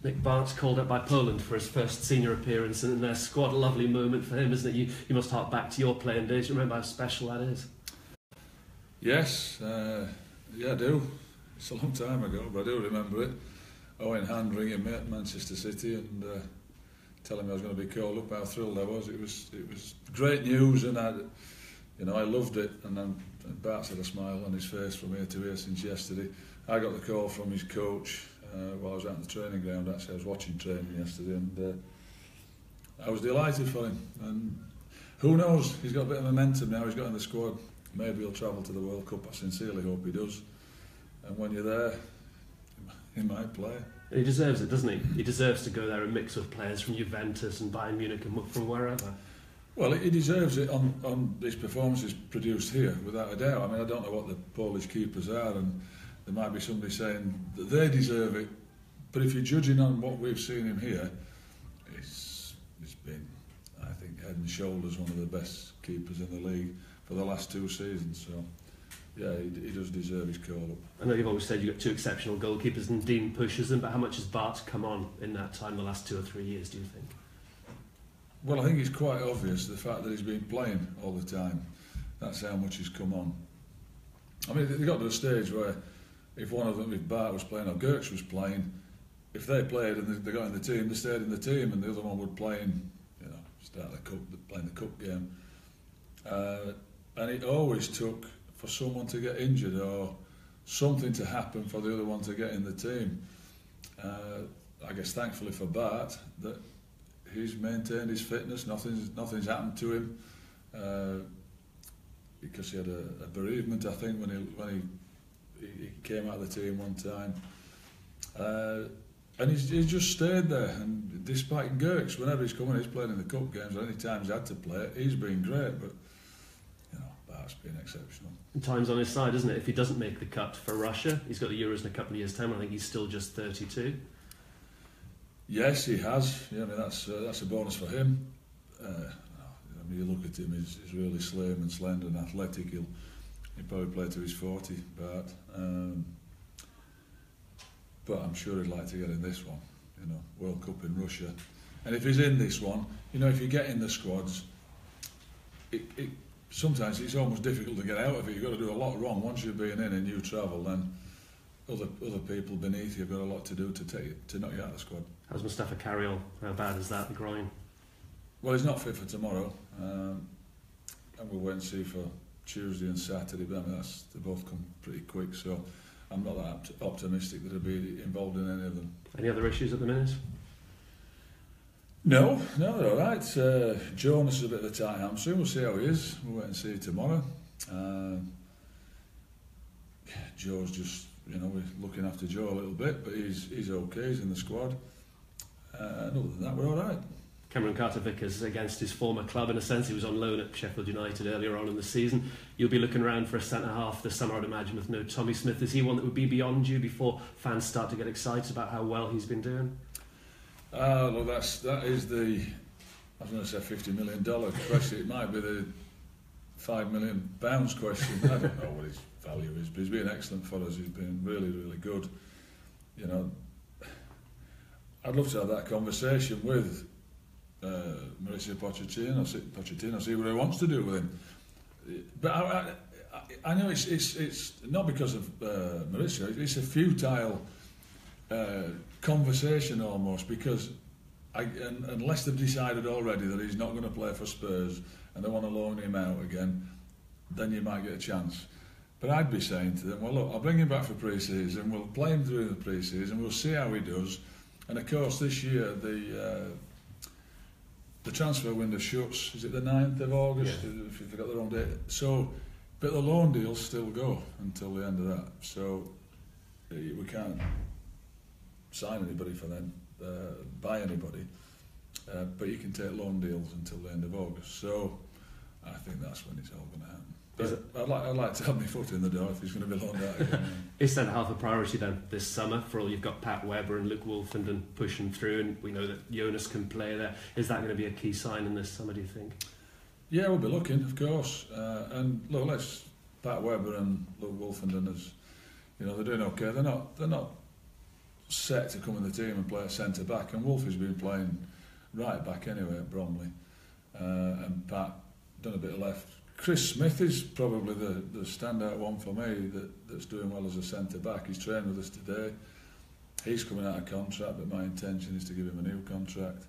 Nick Bart's called up by Poland for his first senior appearance in their squad. A lovely moment for him, isn't it? You must hark back to your playing days. You remember how special that is? Yes, yeah, I do. It's a long time ago, but I do remember it. Owen Hand ringing me at Manchester City and telling me I was going to be called up. How thrilled I was! It was great news, and I loved it. And then Bart's had a smile on his face from ear to ear since yesterday. I got the call from his coach while I was out in the training ground. Actually, I was watching training yesterday, and I was delighted for him. And who knows? He's got a bit of momentum now. He's got in the squad. Maybe he'll travel to the World Cup. I sincerely hope he does. And when you're there, he might play. He deserves it, doesn't he? He deserves to go there and mix with players from Juventus and Bayern Munich and from wherever. Well, he deserves it on his performances produced here, without a doubt. I mean, I don't know what the Polish keepers are, and there might be somebody saying that they deserve it. But if you're judging on what we've seen him here, it's been, I think, head and shoulders one of the best keepers in the league for the last 2 seasons. So, yeah, he does deserve his call-up. I know you've always said you've got 2 exceptional goalkeepers and Dean pushes them, but how much has Bart come on in that time, the last 2 or 3 years, do you think? Well, I think it's quite obvious, the fact that he's been playing all the time. That's how much he's come on. I mean, they got to a stage where if one of them, if Bart was playing or Gerks was playing, if they played and they got in the team, they stayed in the team, and the other one would play in, start the cup, playing the cup game. And it always took for someone to get injured or something to happen for the other one to get in the team. I guess thankfully for Bart that he's maintained his fitness. Nothing's happened to him because he had a bereavement, I think, when he came out of the team one time. And he's just stayed there. And despite Gerks, whenever he's come in, he's played in the cup games, or any time he's had to play, he's been great. But Bart's been exceptional. And time's on his side, isn't it? If he doesn't make the cut for Russia, he's got the Euros in a couple of years' time. I think he's still just 32. Yes, he has. Yeah, I mean that's a bonus for him. I mean, you look at him; he's really slim and slender and athletic. He'll probably play to his 40, Bart. But I'm sure he'd like to get in this one. World Cup in Russia. And if he's in this one, if you get in the squads, sometimes it's almost difficult to get out of it. You've got to do a lot wrong. Once you've been in and you travel, then other people beneath you have got a lot to do to knock you out of the squad. How's Mustafa Carriol? How bad is that, the groin? Well, he's not fit for tomorrow, and we'll wait and see for Tuesday and Saturday. But I mean, they both come pretty quick, so I'm not that optimistic that he'll be involved in any of them. Any other issues at the minute? No, they're all right. Jonas is a bit of a tight hamstring. We'll see how he is. We'll wait and see tomorrow. Joe's just, we're looking after Joe a little bit, but he's okay. He's in the squad. And other than that, we're all right. Cameron Carter-Vickers against his former club, in a sense. He was on loan at Sheffield United earlier on in the season. You'll be looking around for a centre-half this summer, I'd imagine, with no Tommy Smith. Is he one that would be beyond you before fans start to get excited about how well he's been doing? Well, that is the, I was going to say $50 million question. It might be the £5 million question. I don't know what his value is, but he's been excellent for us. He's been really, really good. I'd love to have that conversation with Mauricio Pochettino, see what he wants to do with him. But I know it's not because of Mauricio. It's a futile conversation almost, because unless they've decided already that he's not going to play for Spurs and they want to loan him out again, then you might get a chance. But I'd be saying to them, well, look, I'll bring him back for pre-season, we'll play him through the pre-season, we'll see how he does. And of course this year the transfer window shuts, is it the 9th of August, if you forgot the wrong date? So, but the loan deals still go until the end of that, so we can't sign anybody for them, buy anybody, but you can take loan deals until the end of August, so I think that's when it's all going to happen. But I'd like to have my foot in the door if he's going to be loaned out again. Is centre-half a priority then this summer? For all you've got Pat Webber and Luke Wolfenden pushing through, and we know that Jonas can play there. Is that going to be a key sign in this summer, do you think? Yeah, we'll be looking, of course. And look, Pat Webber and Luke Wolfenden, they're doing okay. They're not set to come in the team and play at centre back, and Wolfie's been playing right back anyway at Bromley, and Pat done a bit of left. Chris Smith is probably the standout one for me that's doing well as a centre back. He's trained with us today. He's coming out of contract, but my intention is to give him a new contract,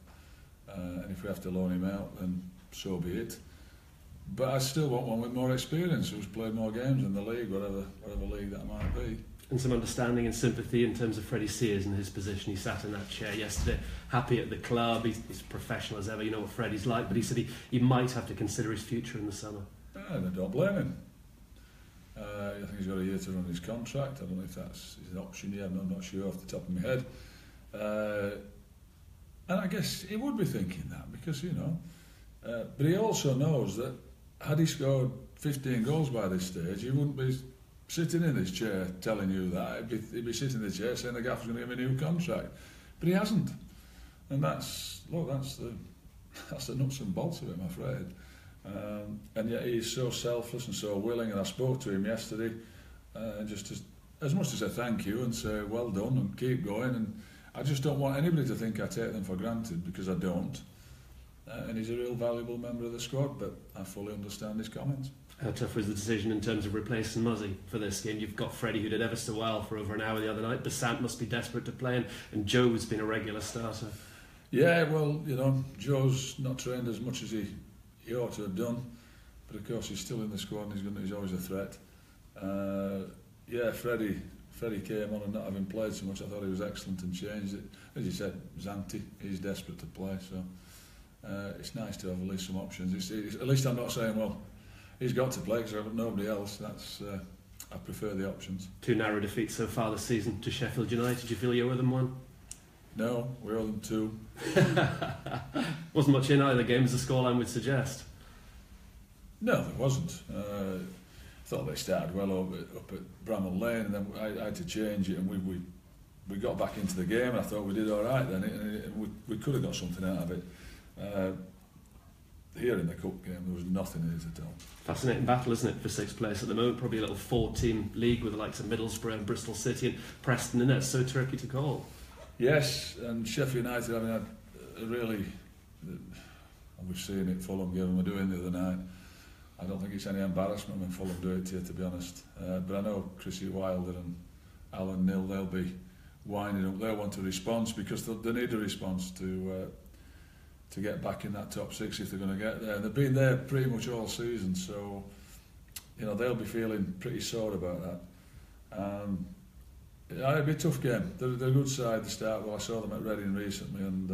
and if we have to loan him out, then so be it. But I still want one with more experience, who's played more games in the league, whatever league that might be. And some understanding and sympathy in terms of Freddie Sears and his position. He sat in that chair yesterday, happy at the club. He's professional as ever. You know what Freddie's like, but he said he might have to consider his future in the summer. And I don't blame him. I think he's got a year to run his contract. I don't know if that's an option yet. I'm not sure off the top of my head. And I guess he would be thinking that because, but he also knows that had he scored 15 goals by this stage, he wouldn't be sitting in this chair telling you that. He'd be sitting in the chair saying the gaffer's going to give him a new contract. But he hasn't. And that's the nuts and bolts of it, I'm afraid. And yet he's so selfless and so willing, and I spoke to him yesterday, just as much as I thank you and say well done and keep going, and I just don't want anybody to think I take them for granted, because I don't. And he's a real valuable member of the squad, but I fully understand his comments. How tough was the decision in terms of replacing Muzzy for this game? You've got Freddie, who did ever so well for over an hour the other night. Basant must be desperate to play, and Joe's been a regular starter. Yeah, well, Joe's not trained as much as he ought to have done, but of course he's still in the squad and he's always a threat. Freddie came on and not having played so much, I thought he was excellent and changed it. As you said, Zanti, he's desperate to play, so it's nice to have at least some options. At least I'm not saying, well, he's got to play because I've got nobody else. I prefer the options. 2 narrow defeats so far this season to Sheffield United. Do you feel you owe them one? No, we owe them 2. Wasn't much in either game, as the scoreline would suggest. No, there wasn't. I thought they started well up at Bramall Lane, and then I had to change it, and we got back into the game, and I thought we did all right then, and we could have got something out of it. Here in the cup game, there was nothing in it at all. Fascinating battle, isn't it, for 6th place at the moment? Probably a little 4-team league with the likes of Middlesbrough and Bristol City and Preston in it. So tricky to call. Yes, and Sheffield United, had a really, we've seen it, Fulham gave them a doing the other night. I don't think it's any embarrassment when Fulham do it to you, to be honest. But I know Chrissy Wilder and Alan Nill, they'll be winding up. They'll want a response because they need a response to get back in that top 6 if they're going to get there. And they've been there pretty much all season, so they'll be feeling pretty sore about that. It'll be a tough game. They're a good side to start. Well, I saw them at Reading recently, and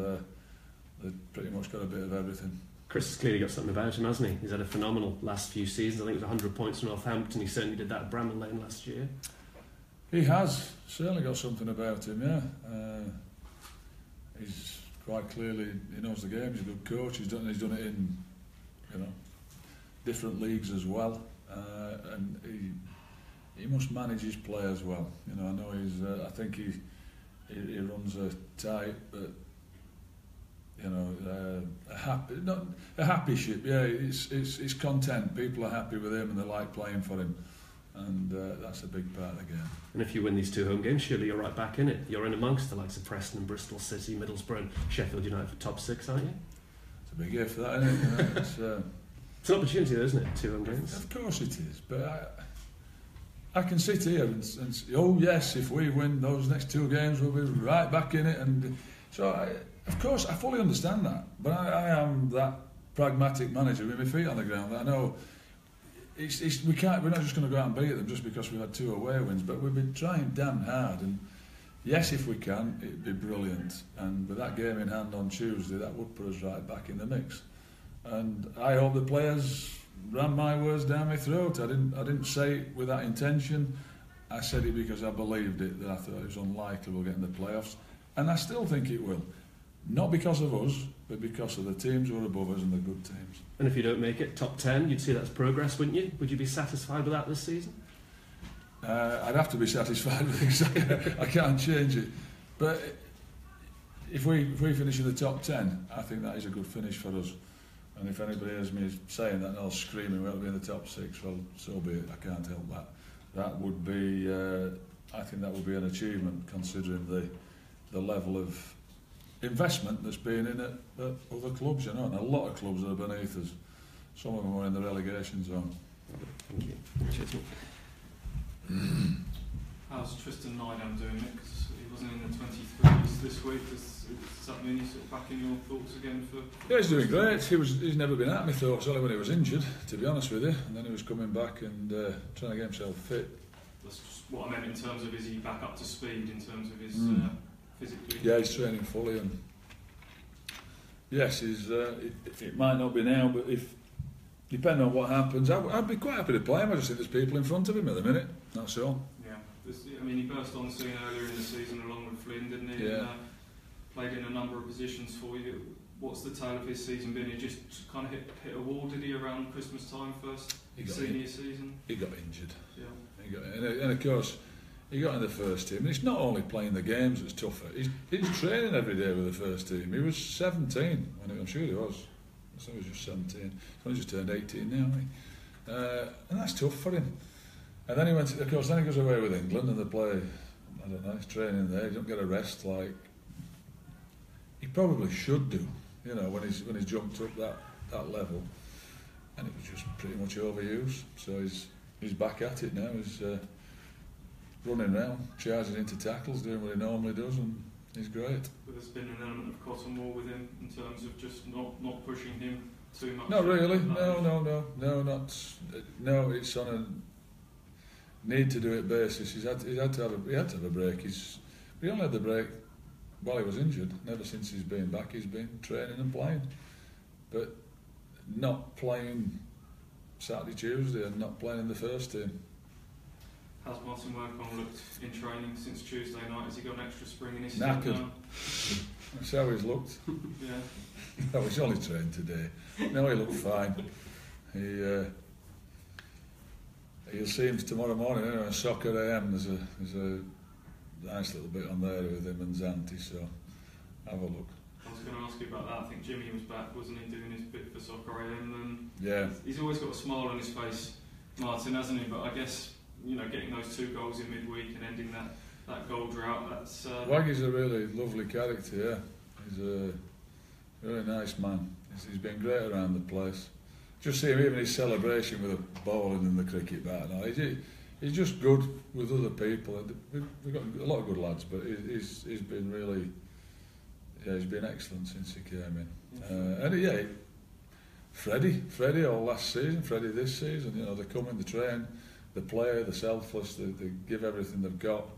they've pretty much got a bit of everything. Chris has clearly got something about him, hasn't he? He's had a phenomenal last few seasons. I think it was 100 points from Northampton. He certainly did that at Bramall Lane last year. He has certainly got something about him, yeah. He's quite clearly, he knows the game. He's a good coach. He's done it in different leagues as well, and he must manage his players well. I know I think he runs a tight, but a happy ship. Yeah, it's content. People are happy with him and they like playing for him, and that's a big part of the game. And if you win these 2 home games, surely you're right back in it. You're in amongst the likes of Preston and Bristol City, Middlesbrough and Sheffield United for top 6, aren't you? It's a big if that, isn't it? It's an opportunity, though, isn't it? 2 home games. Of course it is, but I can sit here and oh yes, if we win those next 2 games, we'll be right back in it. And so, of course, I fully understand that. But I am that pragmatic manager with my feet on the ground. I know we're not just going to go out and beat them just because we've had 2 away wins, but we've been trying damn hard. And yes, if we can, it'd be brilliant. And with that game in hand on Tuesday, that would put us right back in the mix. And I hope the players ran my words down my throat. I didn't say it with that intention. I said it because I believed it, that I thought it was unlikely we'll get in the playoffs, and I still think it will. Not because of us, but because of the teams who are above us and the good teams. And if you don't make it top 10, you'd see that as progress, wouldn't you? Would you be satisfied with that this season? I'd have to be satisfied with it. I can't change it. But if we finish in the top 10, I think that is a good finish for us. And if anybody hears me saying that and all screaming we'll be in the top 6, well, so be it. I can't help that. That would be, I think that would be an achievement considering the level of investment that's been in at other clubs, and a lot of clubs that are beneath us. Some of them are in the relegation zone. Thank you. Cheers. How's Tristan Nydam doing, Mick? 'Cause he wasn't in the 23s this week. Does that mean he's sort of back in your thoughts again for? Yeah, he's doing great. He's never been at my thoughts, only when he was injured, to be honest with you. And then he was coming back and trying to get himself fit. That's just what I meant in terms of, is he back up to speed in terms of his physically? Yeah, he's training fully, and yes, it might not be now, but depending on what happens, I'd be quite happy to play him. I just think there's people in front of him at the minute. That's all. Yeah, I mean, he burst on the scene earlier in the season along with Flynn, didn't he? Yeah. And, played in a number of positions for you. What's the tale of his season been? He just kind of hit a wall, did he, around Christmas time first senior season? He got injured. Yeah. And of course, he got in the first team. And it's not only playing the games that's tougher. He's training every day with the first team. He was 17 I'm sure he was. I think he was just 17. He's only just turned 18 now, hasn't he? And that's tough for him. And then he goes away with England and they play. I don't know. He's training there. He don't get a rest like he probably should do, when he's jumped up that level, and it was just pretty much overused. So he's back at it now. He's running around, charging into tackles, doing what he normally does, and he's great. But there's been an element of cotton wool with him in terms of just not pushing him too much. Not really. No. It's on a need to do it basis. He had to have a break. He only had the break while he was injured. Never since he's been back, he's been training and playing, but not playing Saturday, Tuesday, and not playing in the first team. How's Martin Workman looked in training since Tuesday night? Has he got an extra spring in his step knackered now? That's how he's looked. Yeah. No, he's only trained today. No, he looked fine. You'll see him tomorrow morning on Soccer AM. There's a nice little bit on there with him and Zanti, so have a look. I was going to ask you about that. I think Jimmy was back, wasn't he, doing his bit for Soccer AM? And yeah. He's always got a smile on his face, Martin, hasn't he? But I guess, getting those 2 goals in midweek and ending that goal drought, that's... Waggy's a really lovely character, yeah. He's a really nice man. He's been great around the place. Just see him, even his celebration with a ball in the cricket bat. He's just good with other people. We've got a lot of good lads, but he's been really... Yeah, he's been excellent since he came in. Freddie all last season, Freddie this season, they come in, they train, they play, they're selfless, they give everything they've got,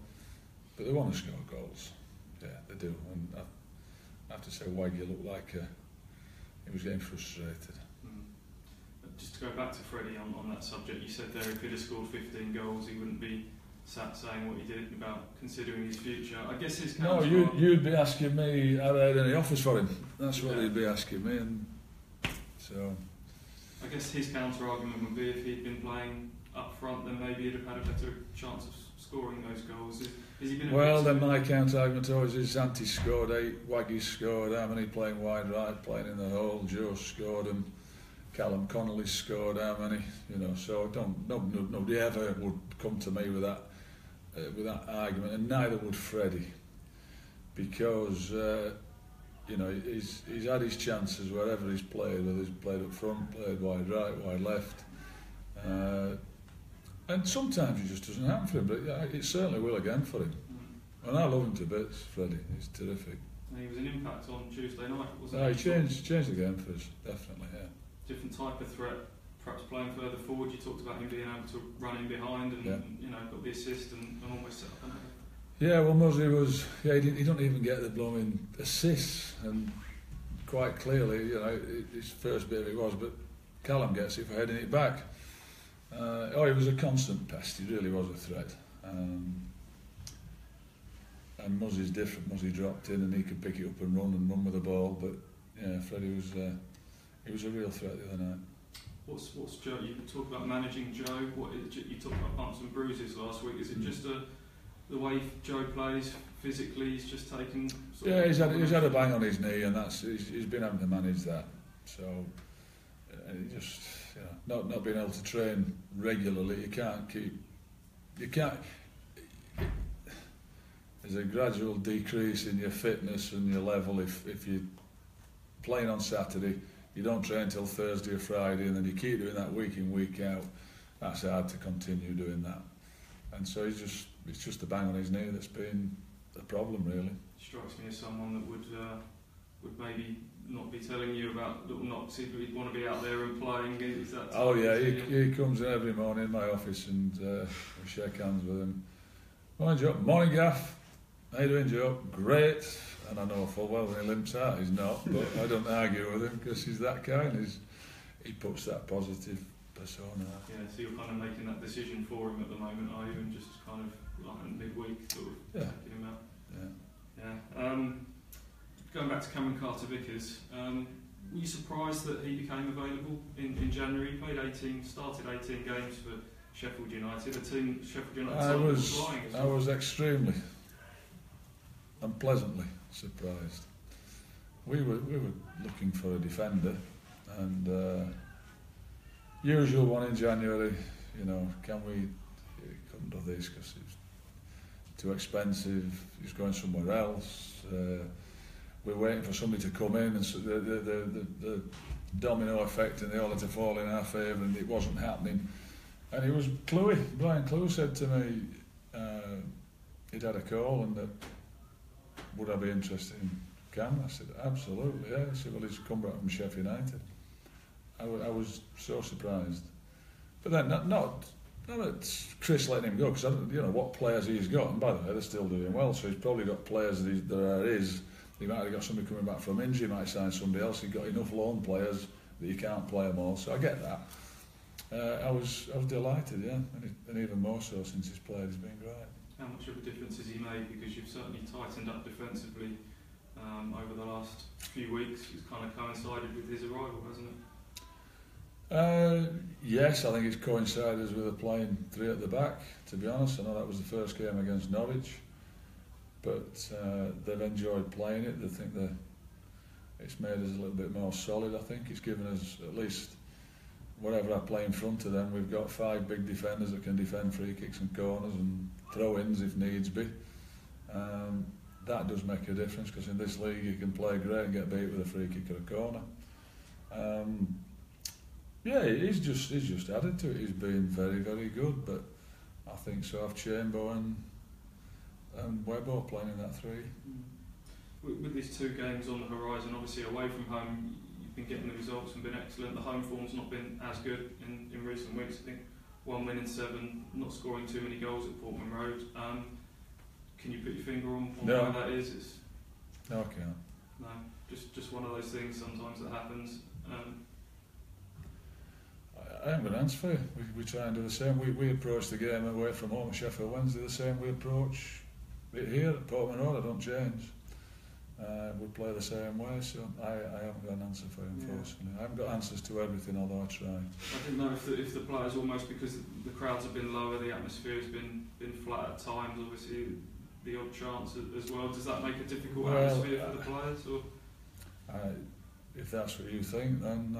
but they want to score goals. Yeah, they do. And I have to say, Waggy looked like he was getting frustrated. Just to go back to Freddie on that subject, you said there if he'd have scored 15 goals, he wouldn't be sat saying what he did about considering his future. I guess his counter... No, you'd be asking me have I had any offers for him. That's what you'd be asking me, and so... I guess his counter-argument would be if he'd been playing up front, then maybe he'd have had a better chance of scoring those goals. Has he been then my counter-argument always is Zanti scored 8, Waggy scored how many playing wide right, playing in the hole, Joe scored them, Callum Connolly scored how many, so nobody ever would come to me with that argument, and neither would Freddie, because he's had his chances wherever he's played, whether he's played up front, played wide right, wide left, and sometimes it just doesn't happen for him, but it certainly will again for him. And I love him to bits, Freddie. He's terrific. And he was an impact on Tuesday night, wasn't he? He changed the game for us, definitely, yeah. Different type of threat, perhaps playing further forward. You talked about him being able to run in behind and got the assist and almost set up another. Yeah, well, Muzzy was... Yeah, he don't even get the blooming assists, and quite clearly, his first bit of it was, but Callum gets it for heading it back. He was a constant pest. He really was a threat. And Muzzy's different. Muzzy dropped in and he could pick it up and run with the ball, but yeah, Freddie was... he was a real threat the other night. What's Joe? You talked about managing Joe. You talked about bumps and bruises last week. Is it just the way Joe plays physically? He's just taken. He's had a bang on his knee, and he's been having to manage that. So he just not being able to train regularly. You can't. there's a gradual decrease in your fitness and your level if you're playing on Saturday, you don't train until Thursday or Friday, and then you keep doing that week in, week out. That's hard to continue doing that. And so it's just the bang on his knee that's been the problem, really. Strikes me as someone that would maybe not be telling you about little knocks if he'd want to be out there and playing. Is that? Oh yeah, he comes in every morning in my office and we shake hands with him. Morning Joe, morning Gaff. How you doing Joe? Great. And I know full well when he limps out he's not, but I don't argue with him because he's that kind. He puts that positive persona. Yeah, so you're kind of making that decision for him at the moment, are you? And just kind of like midweek sort of taking him out. Yeah. Going back to Cameron Carter-Vickers, were you surprised that he became available in January? He started 18 games for Sheffield United. The team Sheffield United was flying as well. I was extremely and pleasantly surprised. We were looking for a defender, and usual one in January. You know, couldn't do this because it's too expensive. He's going somewhere else. We're waiting for somebody to come in, and so the domino effect and they all had to fall in our favour, and it wasn't happening. And he was Clouy. Brian Clouy said to me he'd had a call and that would I be interested in Cam? I said absolutely. Yeah. He said well he's come back from Sheffield United. I was so surprised, but then not that Chris letting him go because I don't what players he's got, and by the way they're still doing well, so he's probably got players that are his. He might have got somebody coming back from injury, he might sign somebody else. He's got enough loan players that you can't play them all, so I get that. I was delighted, yeah, and even more so since he's played. He's been great. How much of a difference has he made? Because you've certainly tightened up defensively over the last few weeks. It's kind of coincided with his arrival, hasn't it? Yes, I think it's coincided with playing three at the back, to be honest. I know that was the first game against Norwich, but they've enjoyed playing it. They think that it's made us a little bit more solid, I think. It's given us at least, whatever I play in front of them, we've got 5 big defenders that can defend free kicks and corners and throw-ins if needs be. That does make a difference because in this league you can play great and get beat with a free kick or a corner. Yeah, he's just added to it. He's been very, very good, but I think so have Chamber and Webber playing in that 3. With these 2 games on the horizon, obviously away from home, you've been getting the results and been excellent. The home form's not been as good in recent weeks. I think 1 win in 7, not scoring too many goals at Portman Road. Can you put your finger on why that is? No, I can't. No, just one of those things sometimes that happens. I haven't got an answer for you. We try and do the same. We approach the game away from home at Sheffield Wednesday the same we approach it here at Portman Road. I don't change. We play the same way, so I haven't got an answer for you, unfortunately. I haven't got answers to everything, although I try. I didn't know if the players, almost because the crowds have been lower, the atmosphere has been flat at times, obviously the odd chance as well. Does that make a difficult atmosphere for the players? Or? If that's what you think, then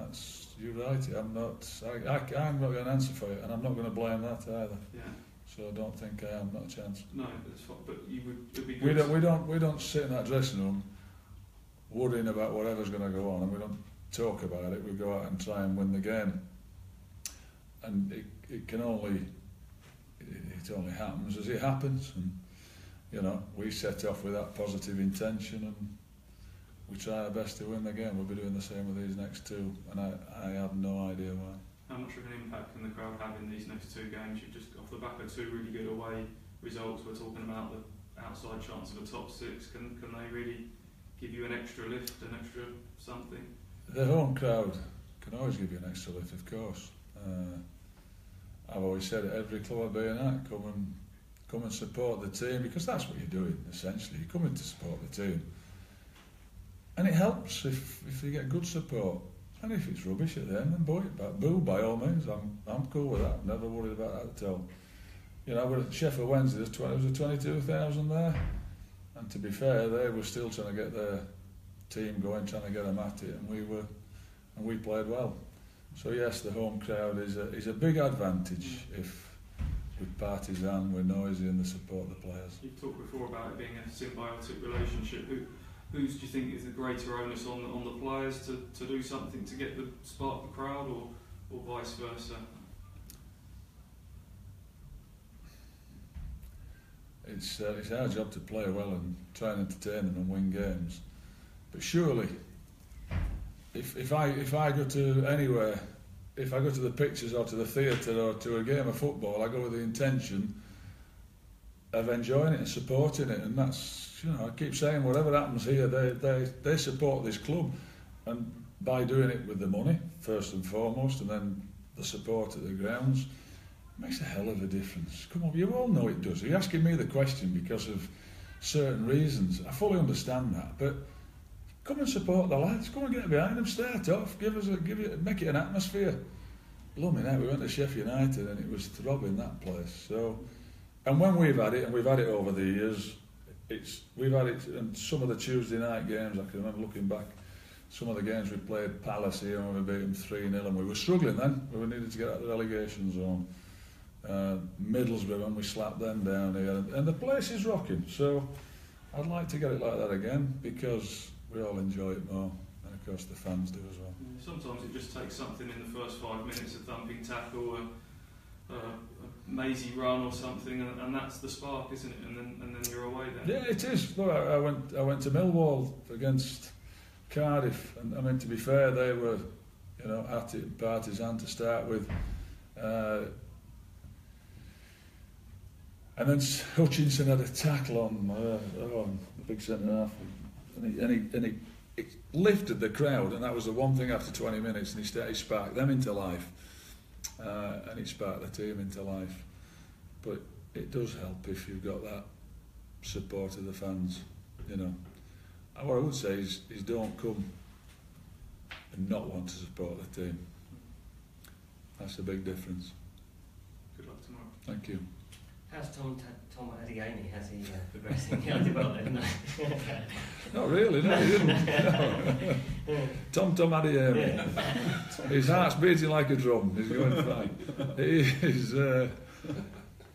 you're right. I'm not got an answer for you, and I'm not going to blame that either. Yeah. So I don't think I am, not a chance. No, that's fine, but it'd be good. We don't sit in that dressing room worrying about whatever's going to go on, and we don't talk about it. We go out and try and win the game, and it only happens as it happens. And we set off with that positive intention, and we try our best to win the game. We'll be doing the same with these next 2, and I have no idea why. How much of an impact can the crowd have in these next 2 games? You've just off the back of 2 really good away results. We're talking about the outside chance of a top 6. Can they really give you an extra lift, an extra something? The home crowd can always give you an extra lift, of course. I've always said at every club I've been at, come and support the team, because that's what you're doing essentially. You're coming to support the team, and it helps if you get good support. And if it's rubbish at the end, then boo by all means. I'm cool with that. I'm never worried about that at all. We're at Sheffield Wednesday. There was 22,000 there, and to be fair, they were still trying to get their team going, trying to get them at it, and we played well. So yes, the home crowd is a big advantage if partisan, we're noisy, and they support the players. You've talked before about it being a symbiotic relationship. Whose do you think is the greater onus on the players to do something to get the spark the crowd, or vice versa? It's our job to play well and try and entertain them and win games. But surely, if I go to anywhere, if I go to the pictures or to the theatre or to a game of football, I go with the intention of enjoying it and supporting it. And that's, you know, I keep saying whatever happens here, they support this club, and by doing it with the money first and foremost, and then the support at the grounds, it makes a hell of a difference. Come on, you all know it does. You're asking me the question because of certain reasons. I fully understand that, but come and support the lads. Come and get behind them. Start off. Make it an atmosphere. Blooming out. We went to Sheffield United and it was throbbing, that place. So, and when we've had it, and we've had it over the years, we've had it. And some of the Tuesday night games, I can remember looking back. Some of the games we played Palace here and we beat them 3-0, and we were struggling then. We needed to get out of the relegation zone. Middlesbrough, and we slapped them down here, and the place is rocking. So I'd like to get it like that again, because we all enjoy it more, and of course the fans do as well. Sometimes it just takes something in the first 5 minutes, a thumping tackle, a mazy run or something, and that's the spark, isn't it? And then you're away then. Yeah, it is. Look, I went to Millwall against Cardiff, and I mean, to be fair, they were, you know, at it, partisan to start with. And then Hutchinson had a tackle on the big centre-half, and he lifted the crowd, and that was the one thing after 20 minutes, and he sparked them into life, and he sparked the team into life. But it does help if you've got that support of the fans, you know. And what I would say is don't come and not want to support the team. That's a big difference. Good luck tomorrow. Thank you. How's Tom Adiani? Has he progressing? Yeah, I did well then. Not really, no, he didn't. No. Tom Adiani. His heart's beating like a drum. He's going fine.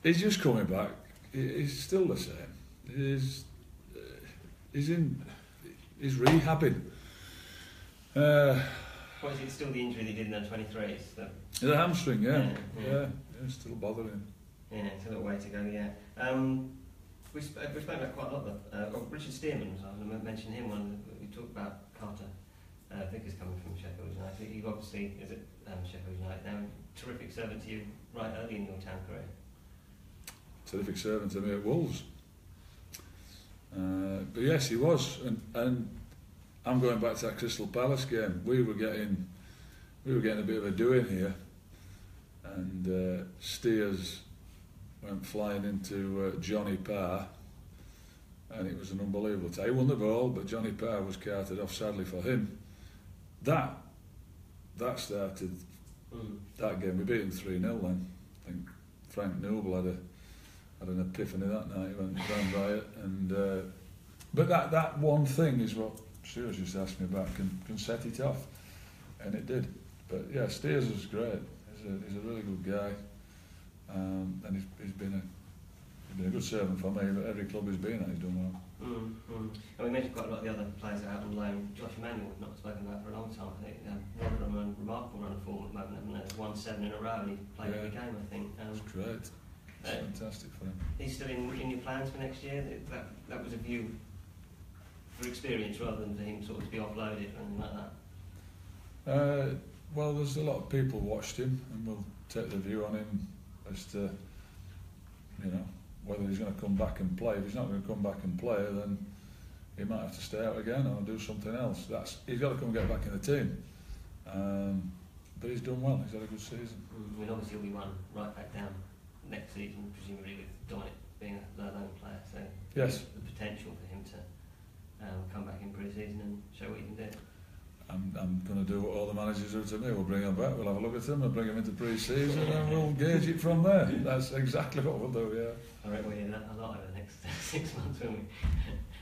He's just coming back. He's still the same. He's rehabbing. What is it? Still the injury they did in the 23s? The hamstring, yeah. It's still bothering him. Yeah, it's a little way to go, yeah. We spoke about quite a lot of Richard Stearman, I was going to mention him when we talked about Carter Vickers coming from Sheffield United. He obviously is at Sheffield United now. Terrific servant to you right early in your town career. Terrific servant to me at Wolves. But yes, he was. And I'm going back to that Crystal Palace game. We were getting a bit of a doing here. And Steers went flying into Johnny Parr, and it was an unbelievable tie. He won the ball, but Johnny Parr was carted off, sadly for him. That started that game. We beat him 3-0 then. I think Frank Noble had an epiphany that night. He went round by it, and but that one thing is what Steers just asked me about. Can set it off, and it did. But yeah, Steers was great. He's a really good guy, and he's been a good servant for me. But every club he's been at, he's done well. And we mentioned quite a lot of the other players that are out on loan. Josh Emanuel, we've not spoken about for a long time. I think one of them a remarkable run of form at the moment. They've won 7 in a row, and he played every game, I think. That's great. It's fantastic for him. He's still in your plans for next year. That was a view for experience rather than for him sort of to be offloaded or anything like that. Well, there's a lot of people watched him, and we'll take the view on him as to, you know, whether he's going to come back and play. If he's not going to come back and play, then he might have to stay out again or do something else. He's got to come and get back in the team. But he's done well. He's had a good season. I mean, obviously he'll be one right back down next season, presumably with Dominic being a lone player. So yes, the potential for him to come back in pre-season and show what he can do. I'm going to do what all the managers do to me. We'll bring him back, we'll have a look at him, we'll bring him into pre-season, and we'll gauge it from there. That's exactly what we'll do, yeah. I reckon we'll hear that a lot over the next 6 months, won't we?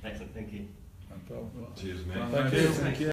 Excellent, thank you. No problem. Cheers, mate. Thank you.